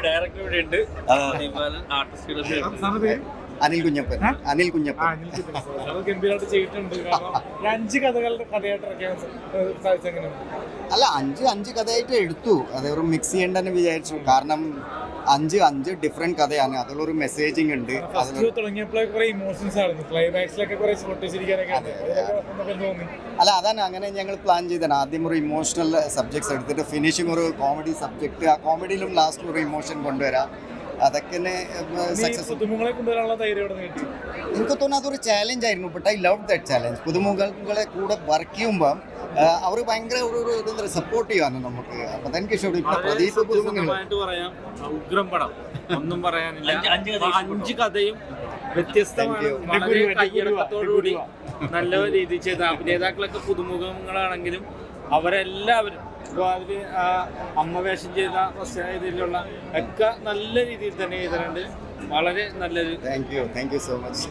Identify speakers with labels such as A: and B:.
A: Director ഇവിടെ ഉണ്ട്, ആർട്ടിസ്റ്റുകൾ
B: അനിൽ കുഞ്ഞപ്പൻ.
C: ഗംഭീരമായിട്ട് ചെയ്തിട്ടുണ്ട്. കാരണം 5 കഥകളുടെ കഥയായിട്ട് ഇറക്കാൻ സാധിച്ചെങ്ങനെ?
B: അല്ല, അഞ്ച് കഥയായിട്ട് എടുത്തു. അത് ഒരു മിക്സ് ചെയ്യണ്ടെന്ന് വിചാരിച്ചു. കാരണം 5 ഡിഫറെന്റ് കഥയാണ്. അതിലൊരു മെസ്സേജിങ് ഉണ്ട്.
C: തുടങ്ങിയപ്പോഴേ കുറെ ഇമോഷൻസ് ആയിരുന്നു, ക്ലൈമാക്സിലൊക്കെ കുറെ പൊട്ടിച്ചിരിക്കാനൊക്കെ തോന്നി.
B: അല്ല, അതാണ് അങ്ങനെ ഞങ്ങൾ പ്ലാൻ ചെയ്തതാണ്. ആദ്യം ഒരു ഇമോഷണൽ സബ്ജക്ട്സ് എടുത്തിട്ട് ഫിനിഷിങ് ഒരു കോമഡി സബ്ജക്റ്റ്, ആ കോമഡിയിലും ലാസ്റ്റ് ഒരു ഇമോഷൻ കൊണ്ടുവരാം. അതൊക്കെ സക്സസ്.
C: പുതുമുഖങ്ങളെ കൊണ്ടുവരാനുള്ള ധൈര്യം
B: എനിക്ക് തോന്നുന്നു അതൊരു ചാലഞ്ച് ആയിരുന്നു. But I love that challenge. പുതുമുഖങ്ങളെ കൂടെ വർക്ക് ചെയ്യുമ്പോൾ അവർ ഭയങ്കര ഒരു സപ്പോർട്ടീവ് ആണ് നമുക്ക്. അപ്പൊ എനിക്ക് ഇഷ്ടപ്പെട്ടു. ഇപ്പൊ പ്രദീപ്
A: പറയാം, ഉഗ്രം പടം, ഒന്നും പറയാനില്ല. 5 കഥയും വ്യത്യസ്തമാണ്. വളരെ കയ്യടക്കത്തോടുകൂടി നല്ല രീതിയിൽ ചെയ്ത അഭിനേതാക്കളൊക്കെ പുതുമുഖങ്ങളാണെങ്കിലും അവരെല്ലാവരും ഇപ്പോൾ അതിൽ അമ്മ വേഷം ചെയ്ത ഇതിലുള്ള ഒക്കെ നല്ല രീതിയിൽ തന്നെ ചെയ്തിട്ടുണ്ട്. വളരെ നല്ലൊരു
B: താങ്ക് യു സോ മച്ച്.